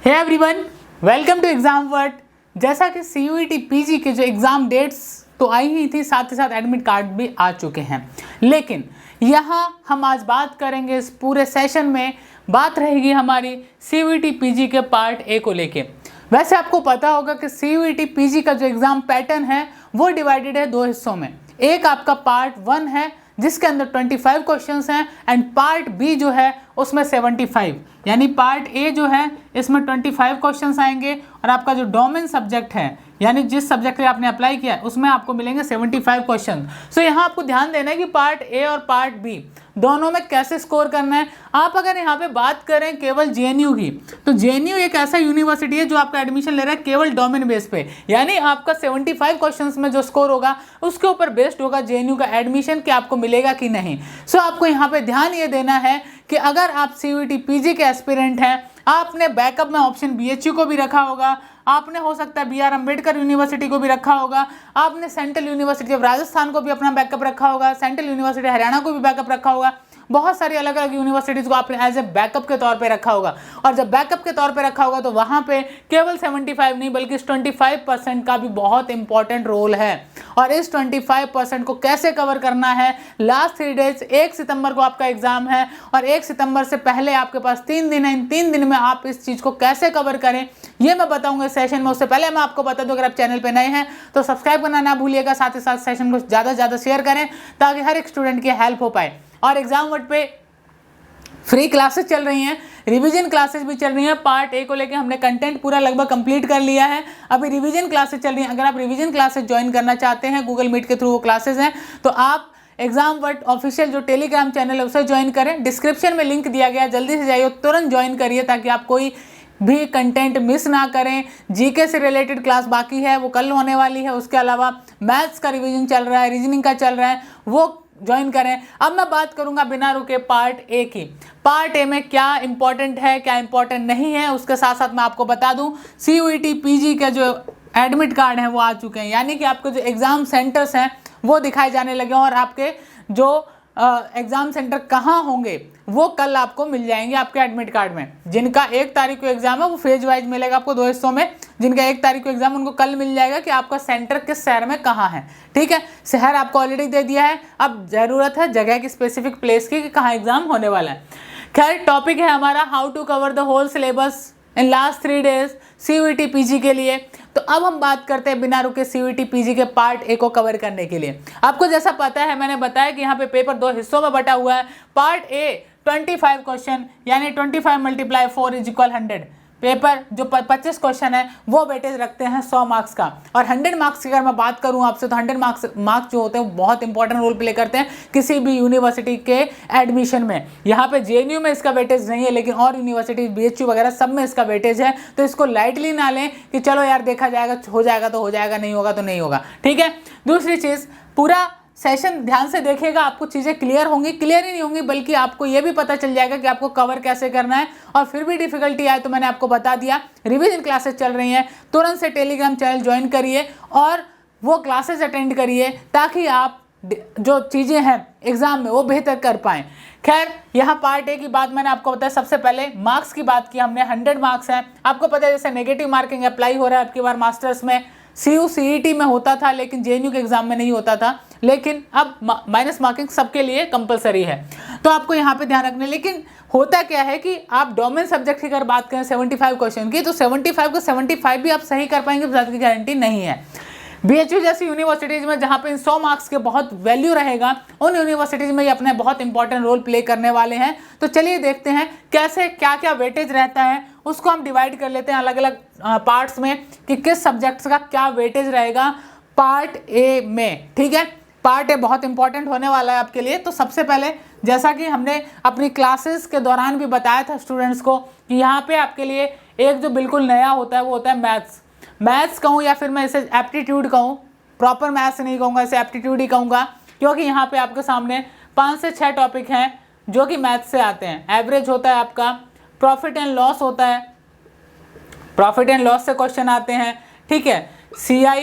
Hey everyone, welcome to exam word. जैसा कि CUET PG के जो एग्ज़ाम डेट्स तो आई ही थी, साथ ही साथ एडमिट कार्ड भी आ चुके हैं। लेकिन यहाँ हम आज बात करेंगे, इस पूरे सेशन में बात रहेगी हमारी CUET PG के पार्ट ए को लेके। वैसे आपको पता होगा कि CUET PG का जो एग्ज़ाम पैटर्न है वो डिवाइडेड है दो हिस्सों में। एक आपका पार्ट 1 है जिसके अंदर 25 क्वेश्चंस हैं एंड पार्ट बी जो है उसमें 75, यानी पार्ट ए जो है इसमें 25 क्वेश्चंस आएंगे और आपका जो डोमेन सब्जेक्ट है यानी जिस सब्जेक्ट के आपने अप्लाई किया है उसमें आपको मिलेंगे 75 क्वेश्चन। सो यहाँ आपको ध्यान देना है कि पार्ट ए और पार्ट बी दोनों में कैसे स्कोर करना है। आप अगर यहाँ पे बात करें केवल JNU की, तो JNU एक ऐसा यूनिवर्सिटी है जो आपका एडमिशन ले रहा है केवल डोमेन बेस पे, यानी आपका 75 क्वेश्चंस में जो स्कोर होगा उसके ऊपर बेस्ड होगा JNU का एडमिशन कि आपको मिलेगा कि नहीं। सो आपको यहाँ पे ध्यान ये देना है कि अगर आप CUET PG के एस्पिरेंट हैं, आपने बैकअप में ऑप्शन BHU को भी रखा होगा, आपने हो सकता है BR अम्बेडकर यूनिवर्सिटी को भी रखा होगा, आपने सेंट्रल यूनिवर्सिटी ऑफ राजस्थान को भी अपना बैकअप रखा होगा, सेंट्रल यूनिवर्सिटी हरियाणा को भी बैकअप रखा होगा, बहुत सारी अलग अलग यूनिवर्सिटीज़ को आपने एज ए बैकअप के तौर पे रखा होगा। और जब बैकअप के तौर पे रखा होगा तो वहाँ पे केवल 75 नहीं बल्कि 25% का भी बहुत इंपॉर्टेंट रोल है। और इस 25% को कैसे कवर करना है, लास्ट 3 डेज, 1 सितंबर को आपका एग्जाम है और 1 सितंबर से पहले आपके पास 3 दिन है। इन 3 दिन में आप इस चीज़ को कैसे कवर करें ये मैं बताऊंगा इस सेशन में। उससे पहले मैं आपको बता दूं, अगर आप चैनल पे नए हैं तो सब्सक्राइब करना ना भूलिएगा, साथ ही साथ सेशन को ज़्यादा से ज़्यादा शेयर करें ताकि हर एक स्टूडेंट की हेल्प हो पाए। और एग्जाम वर्ड पे फ्री क्लासेस चल रही हैं, रिवीजन क्लासेस भी चल रही हैं। पार्ट ए को लेके हमने कंटेंट पूरा लगभग कंप्लीट कर लिया है, अभी रिवीजन क्लासेस चल रही हैं। अगर आप रिवीजन क्लासेस ज्वाइन करना चाहते हैं, गूगल मीट के थ्रू वो क्लासेस हैं, तो आप एग्जाम वर्ड ऑफिशियल जो टेलीग्राम चैनल है उसे ज्वाइन करें। डिस्क्रिप्शन में लिंक दिया गया है, जल्दी से जाइए, तुरंत ज्वाइन करिए ताकि आप कोई भी कंटेंट मिस ना करें। जीके से रिलेटेड क्लास बाकी है, वो कल होने वाली है। उसके अलावा मैथ्स का रिवीजन चल रहा है, रीजनिंग का चल रहा है, वो ज्वाइन करें। अब मैं बात करूंगा बिना रुके पार्ट ए की। पार्ट ए में क्या इंपॉर्टेंट है, क्या इंपॉर्टेंट नहीं है, उसके साथ साथ मैं आपको बता दूं CUET PG के जो एडमिट कार्ड हैं वो आ चुके हैं, यानी कि आपके जो एग्ज़ाम सेंटर्स हैं वो दिखाए जाने लगे हैं और आपके जो एग्ज़ाम सेंटर कहाँ होंगे वो कल आपको मिल जाएंगे आपके एडमिट कार्ड में। जिनका 1 तारीख को एग्जाम है वो फेज वाइज मिलेगा आपको 2 हिस्सों में। जिनका 1 तारीख को एग्जाम उनको कल मिल जाएगा कि आपका सेंटर किस शहर में कहाँ है। ठीक है, शहर आपको ऑलरेडी दे दिया है, अब ज़रूरत है जगह की, स्पेसिफिक प्लेस की कि कहाँ एग्जाम होने वाला है। खैर, टॉपिक है हमारा how to cover the whole syllabus in last 3 days CUET PG के लिए। तो अब हम बात करते हैं बिना रुके CUET PG के पार्ट ए को कवर करने के लिए। आपको जैसा पता है, मैंने बताया कि यहाँ पे पेपर 2 हिस्सों में बटा हुआ है। पार्ट ए 25 क्वेश्चन यानी 25 × 4 = 100। पेपर जो 25 क्वेश्चन है वो वेटेज रखते हैं 100 मार्क्स का। और 100 मार्क्स की अगर मैं बात करूं आपसे तो 100 मार्क्स जो होते हैं वो बहुत इंपॉर्टेंट रोल प्ले करते हैं किसी भी यूनिवर्सिटी के एडमिशन में। यहाँ पे JNU में इसका वेटेज नहीं है, लेकिन और यूनिवर्सिटी BHU वगैरह सब में इसका वेटेज है। तो इसको लाइटली ना लें कि चलो यार देखा जाएगा, हो जाएगा तो हो जाएगा, नहीं होगा तो नहीं होगा। ठीक है, दूसरी चीज़, पूरा सेशन ध्यान से देखिएगा, आपको चीज़ें क्लियर होंगी, क्लियर ही नहीं होंगी बल्कि आपको ये भी पता चल जाएगा कि आपको कवर कैसे करना है। और फिर भी डिफिकल्टी आए तो मैंने आपको बता दिया, रिवीजन क्लासेस चल रही हैं, तुरंत से टेलीग्राम चैनल ज्वाइन करिए और वो क्लासेस अटेंड करिए ताकि आप जो चीज़ें हैं एग्जाम में वो बेहतर कर पाएँ। खैर, यहाँ पार्ट ए की बात मैंने आपको बताया। सबसे पहले मार्क्स की बात की हमने, 100 मार्क्स हैं। आपको पता है जैसे नेगेटिव मार्किंग अप्लाई हो रहा है आपकी बार मास्टर्स में, CUET में होता था लेकिन JNU के एग्जाम में नहीं होता था, लेकिन अब माइनस मार्किंग सबके लिए कंपलसरी है। तो आपको यहाँ पे ध्यान रखना है। लेकिन होता क्या है कि आप डोमेन सब्जेक्ट की अगर बात करें 75 क्वेश्चन की, तो 75 को 75 भी आप सही कर पाएंगे, ज़्यादा की गारंटी नहीं है। BHU जैसी यूनिवर्सिटीज़ में जहाँ पे इन 100 मार्क्स के बहुत वैल्यू रहेगा, उन यूनिवर्सिटीज़ में ये अपने बहुत इंपॉर्टेंट रोल प्ले करने वाले हैं। तो चलिए देखते हैं कैसे क्या क्या वेटेज रहता है, उसको हम डिवाइड कर लेते हैं अलग अलग पार्ट्स में कि किस सब्जेक्ट्स का क्या वेटेज रहेगा पार्ट ए में। ठीक है, पार्ट ए बहुत इंपॉर्टेंट होने वाला है आपके लिए। तो सबसे पहले, जैसा कि हमने अपनी क्लासेस के दौरान भी बताया था स्टूडेंट्स को कि यहाँ पे आपके लिए एक जो बिल्कुल नया होता है वो होता है मैथ्स कहूँ या फिर मैं इसे एप्टीट्यूड कहूँ, प्रॉपर मैथ्स नहीं कहूँगा, इसे एप्टीट्यूड ही कहूँगा, क्योंकि यहाँ पे आपके सामने 5 से 6 टॉपिक हैं जो कि मैथ्स से आते हैं। एवरेज होता है आपका, प्रॉफिट एंड लॉस होता है, प्रॉफिट एंड लॉस से क्वेश्चन आते हैं। ठीक है, CI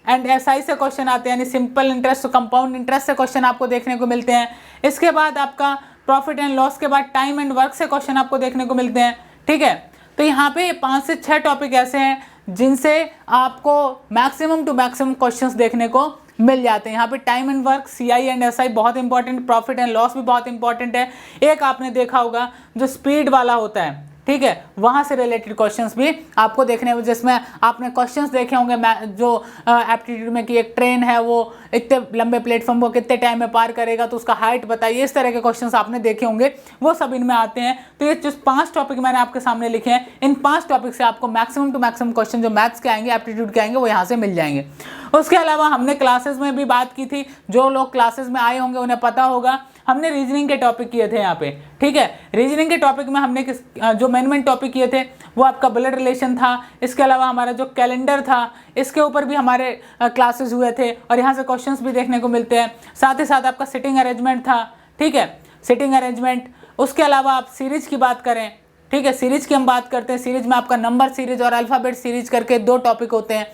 एंड SI से क्वेश्चन आते हैं, यानी सिंपल इंटरेस्ट तो कंपाउंड इंटरेस्ट से क्वेश्चन आपको देखने को मिलते हैं। इसके बाद आपका प्रॉफिट एंड लॉस के बाद टाइम एंड वर्क से क्वेश्चन आपको देखने को मिलते हैं। ठीक है, तो यहाँ पे 5 से 6 टॉपिक ऐसे हैं जिनसे आपको मैक्सिमम टू मैक्सिमम क्वेश्चंस देखने को मिल जाते हैं। यहाँ पे time and work, CI and SI बहुत इंपॉर्टेंट, प्रॉफिट एंड लॉस भी बहुत इंपॉर्टेंट है। एक आपने देखा होगा जो स्पीड वाला होता है, ठीक है, वहाँ से रिलेटेड क्वेश्चंस भी आपको देखने में, जिसमें आपने क्वेश्चंस देखे होंगे जो एप्टीट्यूड में कि एक ट्रेन है वो इतने लंबे प्लेटफॉर्म को कितने टाइम में पार करेगा तो उसका हाइट बताइए, इस तरह के क्वेश्चंस आपने देखे होंगे, वो सब इनमें आते हैं। तो ये जो 5 टॉपिक मैंने आपके सामने लिखे हैं, इन 5 टॉपिक से आपको मैक्सिमम टू मैक्सिमम क्वेश्चन जो मैथ्स के आएंगे, एप्टीट्यूड के आएंगे, वो यहाँ से मिल जाएंगे। उसके अलावा हमने क्लासेस में भी बात की थी, जो लोग क्लासेस में आए होंगे उन्हें पता होगा, हमने रीजनिंग के टॉपिक किए थे यहाँ पे, ठीक है। रीजनिंग के टॉपिक में हमने जो मेन टॉपिक किए थे वो आपका ब्लड रिलेशन था। इसके अलावा हमारा जो कैलेंडर था, इसके ऊपर भी हमारे क्लासेस हुए थे और यहाँ से क्वेश्चंस भी देखने को मिलते हैं। साथ ही साथ आपका सिटिंग अरेंजमेंट था, ठीक है, सिटिंग अरेंजमेंट। उसके अलावा आप सीरीज की बात करें, ठीक है, सीरीज की हम बात करते हैं। सीरीज में आपका नंबर सीरीज और अल्फ़ाबेट सीरीज करके 2 टॉपिक होते हैं।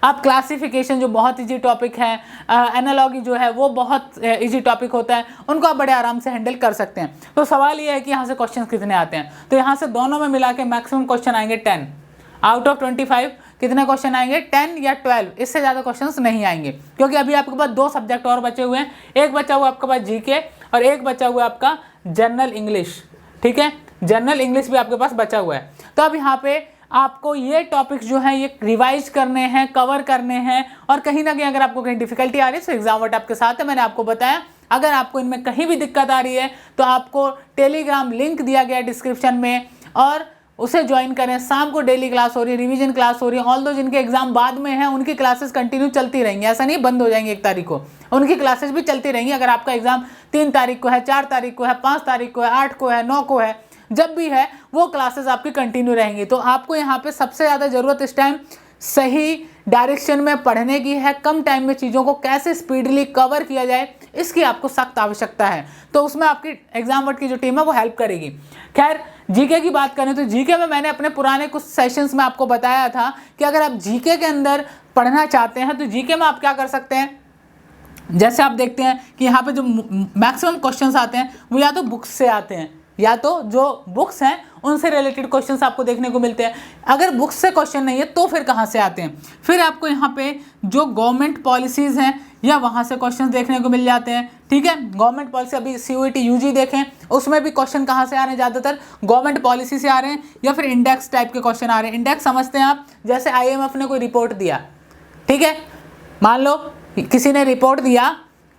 आप क्लासिफिकेशन जो बहुत इजी टॉपिक है, एनालॉजी जो है वो बहुत इजी टॉपिक होता है, उनको आप बड़े आराम से हैंडल कर सकते हैं। तो सवाल ये है कि यहाँ से क्वेश्चन कितने आते हैं, तो यहाँ से दोनों में मिला के मैक्सिमम क्वेश्चन आएंगे 10 आउट ऑफ 25। कितने क्वेश्चन आएंगे? 10 या 12, इससे ज़्यादा क्वेश्चंस नहीं आएंगे, क्योंकि अभी आपके पास 2 सब्जेक्ट और बचे हुए हैं। एक बचा हुआ आपके पास GK और एक बचा हुआ आपका जनरल इंग्लिश, ठीक है, जनरल इंग्लिश भी आपके पास बचा हुआ है। तो अब यहाँ पे आपको ये टॉपिक्स जो है ये रिवाइज करने हैं, कवर करने हैं, और कहीं ना कहीं अगर आपको कहीं डिफिकल्टी आ रही है तो एग्जामवर्ट आपके साथ है, मैंने आपको बताया। अगर आपको इनमें कहीं भी दिक्कत आ रही है तो आपको टेलीग्राम लिंक दिया गया है डिस्क्रिप्शन में, और उसे ज्वाइन करें। शाम को डेली क्लास हो रही है, रिवीजन क्लास हो रही है। ऑल दो जिनके एग्जाम बाद में है उनकी क्लासेस कंटिन्यू चलती रहेंगी, ऐसा नहीं बंद हो जाएंगे 1 तारीख को, उनकी क्लासेस भी चलती रहेंगी। अगर आपका एग्जाम 3 तारीख को है, 4 तारीख को है, 5 तारीख को है, 8 को है, 9 को है, जब भी है वो क्लासेस आपकी कंटिन्यू रहेंगी। तो आपको यहाँ पे सबसे ज़्यादा ज़रूरत इस टाइम सही डायरेक्शन में पढ़ने की है। कम टाइम में चीज़ों को कैसे स्पीडली कवर किया जाए, इसकी आपको सख्त आवश्यकता है। तो उसमें आपकी एग्जामवर्ट की जो टीम है वो हेल्प करेगी। खैर, जीके की बात करें तो जीके में मैंने अपने पुराने कुछ सेशंस में आपको बताया था कि अगर आप जीके के अंदर पढ़ना चाहते हैं तो जीके में आप क्या कर सकते हैं। जैसे आप देखते हैं कि यहाँ पे जो मैक्सिमम क्वेश्चंस आते हैं वो या तो बुक्स से आते हैं, या तो जो बुक्स हैं उनसे रिलेटेड क्वेश्चंस आपको देखने को मिलते हैं। अगर बुक्स से क्वेश्चन नहीं है तो फिर कहाँ से आते हैं? फिर आपको यहाँ पे जो गवर्नमेंट पॉलिसीज़ हैं या वहाँ से क्वेश्चंस देखने को मिल जाते हैं, ठीक है। गवर्नमेंट पॉलिसी, अभी CUET UG देखें, उसमें भी क्वेश्चन कहाँ से आ रहे हैं? ज़्यादातर गवर्नमेंट पॉलिसी से आ रहे हैं या फिर इंडेक्स टाइप के क्वेश्चन आ रहे हैं। इंडेक्स समझते हैं आप, जैसे IMF ने कोई रिपोर्ट दिया, ठीक है, मान लो किसी ने रिपोर्ट दिया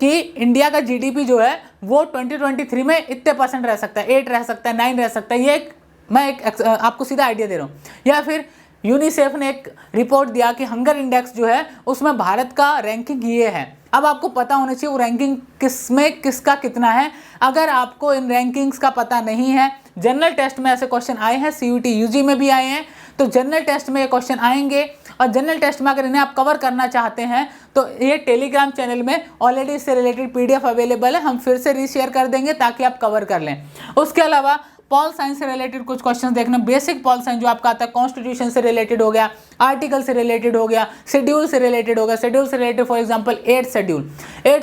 कि इंडिया का GDP जो है वो 2023 में इतने % रह सकता है, 8 रह सकता है, 9 रह सकता है। ये मैं आपको सीधा आइडिया दे रहा हूँ। या फिर यूनिसेफ ने एक रिपोर्ट दिया कि हंगर इंडेक्स जो है उसमें भारत का रैंकिंग ये है। अब आपको पता होना चाहिए वो रैंकिंग किसमें किसका कितना है। अगर आपको इन रैंकिंग्स का पता नहीं है, जनरल टेस्ट में ऐसे क्वेश्चन आए हैं, CUET UG में भी आए हैं, तो जनरल टेस्ट में ये क्वेश्चन आएंगे। और जनरल टेस्ट में अगर इन्हें आप कवर करना चाहते हैं तो ये टेलीग्राम चैनल में ऑलरेडी इससे रिलेटेड PDF अवेलेबल है, हम फिर से रीशेयर कर देंगे ताकि आप कवर कर लें। उसके अलावा पॉल साइंस से रिलेटेड कुछ क्वेश्चन देखना, बेसिक पॉल साइंस जो आपका आता है, कॉन्स्टिट्यूशन से रिलेटेड हो गया, आर्टिकल से रिलेटेड हो गया, शेड्यूल से रिलेटेड हो गया। शेड्यूल से रिलेटेड फॉर एग्जांपल 8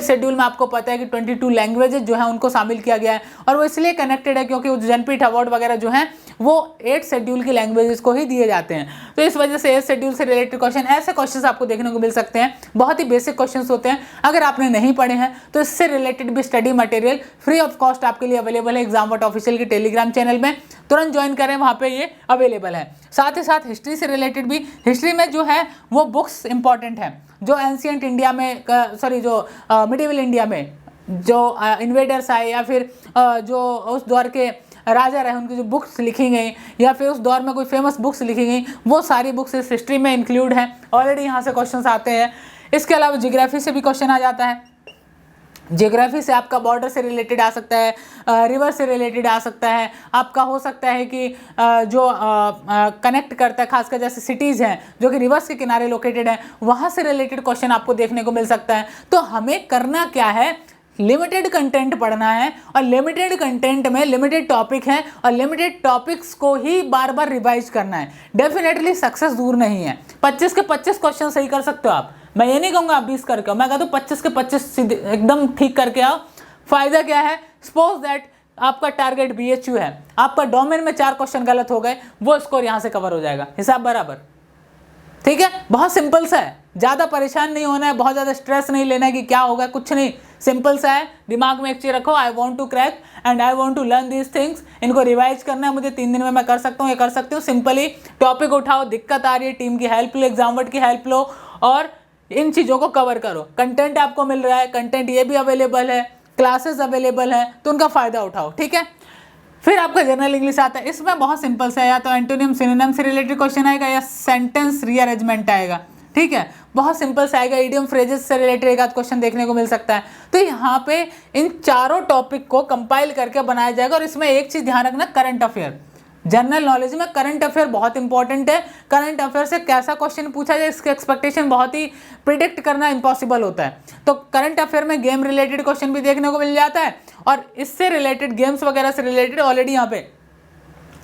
शेड्यूल में आपको पता है कि 22 लैंग्वेजेज जो है उनको शामिल किया गया है, और वो इसलिए कनेक्टेड है क्योंकि जनपीठ अवार्ड वगैरह जो है वो 8 शेड्यूल की लैंग्वेजेस को ही दिए जाते हैं। तो इस वजह से 8 शेड्यूल से रिलेटेड क्वेश्चन, ऐसे क्वेश्चन आपको देखने को मिल सकते हैं। बहुत ही बेसिक क्वेश्चन होते हैं। अगर आपने नहीं पढ़े हैं तो इससे रिलेटेड भी study material free of cost आपके लिए अवेलेबल है एग्जामवर्ट ऑफिशियल के टेलीग्राम चैनल में, तुरंत ज्वाइन करें, वहाँ पे ये अवेलेबल है। साथ ही साथ हिस्ट्री से रिलेटेड भी, हिस्ट्री में जो है वो बुक्स इंपॉर्टेंट है, जो एंशियंट इंडिया में, जो मिडिवल इंडिया में जो इन्वेडर्स आए या फिर जो उस दौर के राजा रहे उनकी जो बुक्स लिखी गई, या फिर उस दौर में कोई फेमस बुक्स लिखी गई, वो सारी बुक्स इस हिस्ट्री में इंक्लूड हैं। ऑलरेडी यहाँ से क्वेश्चंस आते हैं। इसके अलावा ज्योग्राफी से भी क्वेश्चन आ जाता है। ज्योग्राफी से आपका बॉर्डर से रिलेटेड आ सकता है, रिवर से रिलेटेड आ सकता है, आपका हो सकता है कि जो कनेक्ट करता है, खासकर जैसे सिटीज़ हैं जो कि रिवर्स के किनारे लोकेटेड हैं, वहाँ से रिलेटेड क्वेश्चन आपको देखने को मिल सकता है। तो हमें करना क्या है? लिमिटेड कंटेंट पढ़ना है, और लिमिटेड कंटेंट में लिमिटेड टॉपिक है, और लिमिटेड टॉपिक्स को ही बार बार रिवाइज करना है। डेफिनेटली सक्सेस दूर नहीं है। 25 के 25 क्वेश्चन सही कर सकते हो आप। मैं ये नहीं कहूँगा आप 20 करके आओ, मैं कहता हूँ 25 के 25 एकदम ठीक करके आओ। फायदा क्या है? सपोज दैट आपका टारगेट BHU है, आपका डोमेन में 4 क्वेश्चन गलत हो गए, वो स्कोर यहाँ से कवर हो जाएगा, हिसाब बराबर। ठीक है, बहुत सिंपल सा है, ज़्यादा परेशान नहीं होना है, बहुत ज़्यादा स्ट्रेस नहीं लेना है कि क्या होगा, कुछ नहीं, सिंपल सा है। दिमाग में एक चीज़ रखो, I want to crack and I want to learn these things. इनको रिवाइज करना है मुझे, 3 दिन में मैं कर सकता हूँ, ये कर सकती हूँ। सिंपली टॉपिक उठाओ, दिक्कत आ रही है, टीम की हेल्प लो, एग्जामवर्ट की हेल्प लो और इन चीज़ों को कवर करो। कंटेंट आपको मिल रहा है, कंटेंट ये भी अवेलेबल है, क्लासेस अवेलेबल है, तो उनका फ़ायदा उठाओ। ठीक है, फिर आपका जनरल इंग्लिश आता है, इसमें बहुत सिंपल सा है, या तो एंटोनिम सिनोनिम से रिलेटेड क्वेश्चन आएगा या सेंटेंस रीअरेंजमेंट आएगा। ठीक है, बहुत सिंपल सा आएगा, इडियम फ्रेजेस से रिलेटेड एक आध क्वेश्चन देखने को मिल सकता है। तो यहाँ पे इन चारों टॉपिक को कंपाइल करके बनाया जाएगा। और इसमें एक चीज़ ध्यान रखना, करंट अफेयर, जनरल नॉलेज में करंट अफेयर बहुत इंपॉर्टेंट है। करंट अफेयर से कैसा क्वेश्चन पूछा जाए, इसके एक्सपेक्टेशन बहुत ही प्रिडिक्ट करना इम्पॉसिबल होता है। तो करंट अफेयर में गेम रिलेटेड क्वेश्चन भी देखने को मिल जाता है, और इससे रिलेटेड गेम्स वगैरह से रिलेटेड ऑलरेडी यहाँ पे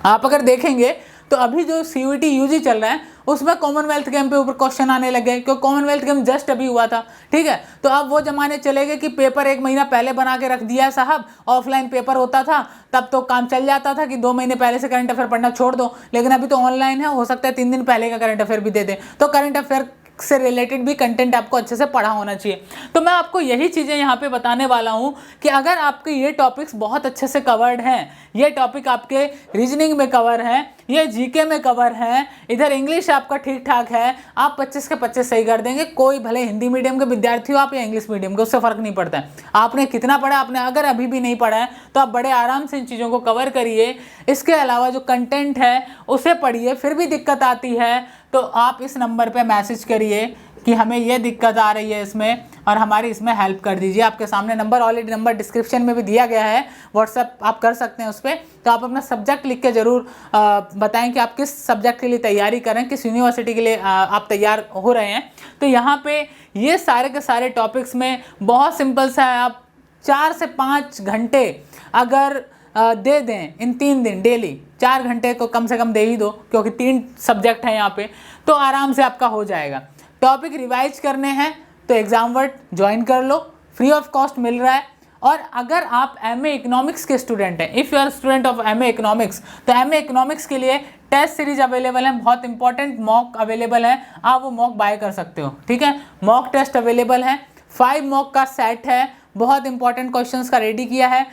आप अगर देखेंगे तो अभी जो CUET UG चल रहा है उसमें कॉमनवेल्थ गेम पे ऊपर क्वेश्चन आने लगे, क्योंकि कॉमनवेल्थ गेम जस्ट अभी हुआ था। ठीक है, तो अब वो जमाने चले गए कि पेपर 1 महीना पहले बना के रख दिया है साहब। ऑफलाइन पेपर होता था तब तो काम चल जाता था कि 2 महीने पहले से करंट अफेयर पढ़ना छोड़ दो, लेकिन अभी तो ऑनलाइन है, हो सकता है 3 दिन पहले का करंट अफेयर भी दे दें। तो करंट अफेयर से रिलेटेड भी कंटेंट आपको अच्छे से पढ़ा होना चाहिए। तो मैं आपको यही चीज़ें यहाँ पे बताने वाला हूँ कि अगर आपके ये टॉपिक्स बहुत अच्छे से कवर्ड हैं, ये टॉपिक आपके रीजनिंग में कवर है, ये GK में कवर है, इधर इंग्लिश आपका ठीक ठाक है, आप 25 के 25 सही कर देंगे। कोई भले हिंदी मीडियम के विद्यार्थी हो आप या इंग्लिश मीडियम के, उससे फ़र्क नहीं पड़ता है आपने कितना पढ़ा। आपने अगर अभी भी नहीं पढ़ा है तो आप बड़े आराम से इन चीज़ों को कवर करिए। इसके अलावा जो कंटेंट है उसे पढ़िए, फिर भी दिक्कत आती है तो आप इस नंबर पे मैसेज करिए कि हमें ये दिक्कत आ रही है इसमें, और हमारी इसमें हेल्प कर दीजिए। आपके सामने नंबर, ऑलरेडी नंबर डिस्क्रिप्शन में भी दिया गया है, व्हाट्सएप आप कर सकते हैं उस पर। तो आप अपना सब्जेक्ट लिख के ज़रूर बताएं कि आप किस सब्जेक्ट के लिए तैयारी करें, किस यूनिवर्सिटी के लिए आप तैयार हो रहे हैं। तो यहाँ पे ये सारे के सारे टॉपिक्स में बहुत सिंपल सा है, आप 4 से 5 घंटे अगर दे दें इन 3 दिन डेली, 4 घंटे को कम से कम दे ही दो, क्योंकि 3 सब्जेक्ट हैं यहाँ पे, तो आराम से आपका हो जाएगा। टॉपिक रिवाइज करने हैं तो एग्जामवर्ट ज्वाइन कर लो, फ्री ऑफ कॉस्ट मिल रहा है। और अगर आप MA इकोनॉमिक्स के स्टूडेंट हैं, if you are student of MA economics, तो MA इकोनॉमिक्स के लिए टेस्ट सीरीज अवेलेबल है, बहुत इंपॉर्टेंट मॉक अवेलेबल है, आप वो मॉक बाय कर सकते हो। ठीक है, मॉक टेस्ट अवेलेबल है, 5 मॉक का सेट है, बहुत इंपॉर्टेंट क्वेश्चंस का रेडी किया है।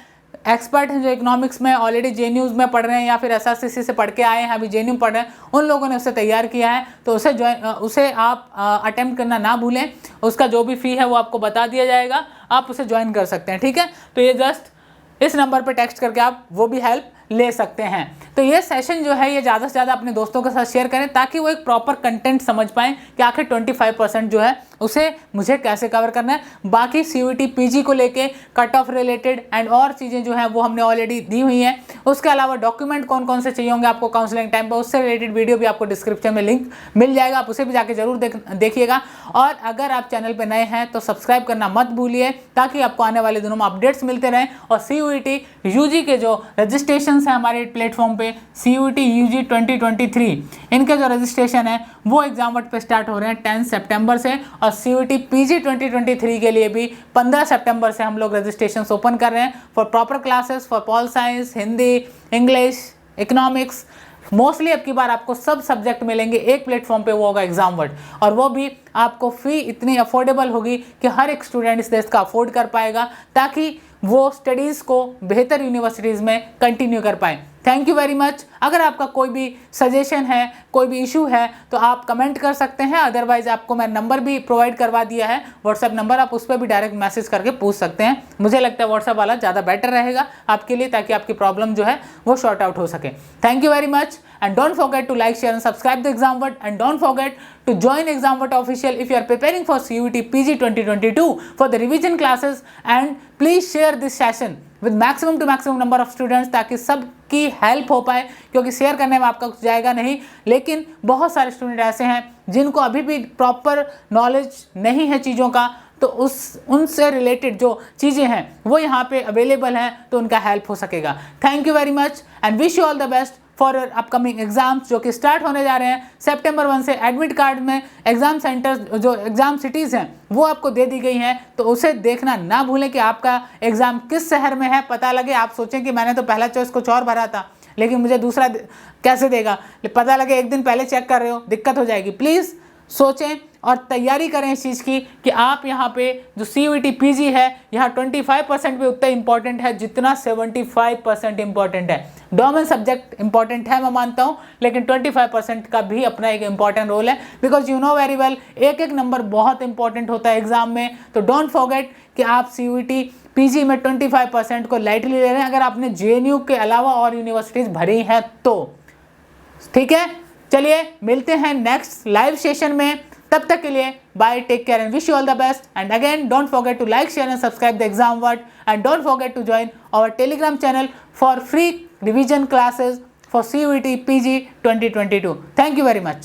एक्सपर्ट हैं जो इकोनॉमिक्स में ऑलरेडी JNU में पढ़ रहे हैं या फिर SRCC से पढ़ के आए हैं, अभी JNU पढ़ रहे हैं, उन लोगों ने उसे तैयार किया है। तो उसे आप अटेम्प्ट करना ना भूलें। उसका जो भी फ़ी है वो आपको बता दिया जाएगा, आप उसे ज्वाइन कर सकते हैं। ठीक है, तो ये जस्ट इस नंबर पर टेक्स्ट करके आप वो भी हेल्प ले सकते हैं। तो ये सेशन जो है ये ज़्यादा से ज़्यादा अपने दोस्तों के साथ शेयर करें, ताकि वो एक प्रॉपर कंटेंट समझ पाएँ कि आखिर 25% जो है उसे मुझे कैसे कवर करना है। बाकी CUET PG को लेके कट ऑफ रिलेटेड एंड और चीज़ें जो हैं वो हमने ऑलरेडी दी हुई हैं। उसके अलावा डॉक्यूमेंट कौन कौन से चाहिए होंगे आपको काउंसलिंग टाइम पर, उससे रिलेटेड वीडियो भी आपको डिस्क्रिप्शन में लिंक मिल जाएगा, आप उसे भी जाके जरूर देखिएगा। और अगर आप चैनल पर नए हैं तो सब्सक्राइब करना मत भूलिए, ताकि आपको आने वाले दिनों में अपडेट्स मिलते रहें। और CUET UG के जो रजिस्ट्रेशन है हमारे प्लेटफॉर्म पे, CUET UG 2023, इनके जो रजिस्ट्रेशन है वो एग्जामवर्ट पे स्टार्ट हो रहे हैं 10 सितंबर से, और CUET PG 2023 के लिए भी 15 सितंबर से हम लोग रजिस्ट्रेशन ओपन कर रहे हैं for proper classes for pol science, Hindi, English, economics. Mostly अब की बार आपको सब सब्जेक्ट मिलेंगे एक प्लेटफॉर्म पे, वो होगा एग्जामवर्ट, और वो भी आपको फ़ी इतनी अफोर्डेबल होगी कि हर एक स्टूडेंट इस देश का अफोर्ड कर पाएगा, ताकि वो स्टडीज़ को बेहतर यूनिवर्सिटीज़ में कंटिन्यू कर पाएँ। Thank you very much. अगर आपका कोई भी सजेशन है, कोई भी इशू है, तो आप कमेंट कर सकते हैं। अदरवाइज आपको मैं नंबर भी प्रोवाइड करवा दिया है, व्हाट्सएप नंबर, आप उस पर भी डायरेक्ट मैसेज करके पूछ सकते हैं। मुझे लगता है व्हाट्सएप वाला ज़्यादा बेटर रहेगा आपके लिए, ताकि आपकी प्रॉब्लम जो है वो शॉर्ट आउट हो सके। Thank you very much, and don't forget to like, share and subscribe the Examvert, and don't forget to join Examvert official if you are preparing for CUET PG 2022 for the revision classes, and please share this session with maximum to maximum number of students, ताकि सबकी help हो पाए, क्योंकि share करने में आपका कुछ जाएगा नहीं, लेकिन बहुत सारे स्टूडेंट ऐसे हैं जिनको अभी भी प्रॉपर नॉलेज नहीं है चीज़ों का, तो उनसे रिलेटेड जो चीज़ें हैं वो यहाँ पे अवेलेबल हैं, तो उनका हेल्प हो सकेगा। Thank you very much and wish you all the best for upcoming exams जो कि स्टार्ट होने जा रहे हैं सितंबर 1 से। एडमिट कार्ड में एग्जाम सेंटर्स जो एग्जाम सिटीज़ हैं वो आपको दे दी गई हैं, तो उसे देखना ना भूलें कि आपका एग्ज़ाम किस शहर में है, पता लगे। आप सोचें कि मैंने तो पहला चॉइस कुछ और भरा था लेकिन मुझे दूसरा कैसे देगा, पता लगे एक दिन पहले चेक कर रहे हो, दिक्कत हो जाएगी। प्लीज़ सोचें और तैयारी करें इस चीज़ की कि आप यहाँ पे जो CUET PG है यहाँ 25% भी उतना इंपॉर्टेंट है जितना 75% इंपॉर्टेंट है। डोमेन सब्जेक्ट इंपॉर्टेंट है मैं मानता हूँ, लेकिन 25% का भी अपना एक इंपॉर्टेंट रोल है, because you know very well एक एक नंबर बहुत इंपॉर्टेंट होता है एग्जाम में। तो डोंट फॉरगेट कि आप CUET PG में 25% को लाइटली ले रहे हैं अगर आपने JNU के अलावा और यूनिवर्सिटीज़ भरी हैं तो। ठीक है, चलिए मिलते हैं नेक्स्ट लाइव सेशन में, तब तक के लिए bye, take care and wish you all the best. And again don't forget to like, share and subscribe the exam word and don't forget to join our Telegram channel for free revision classes for CUET PG 2022। Thank you very much.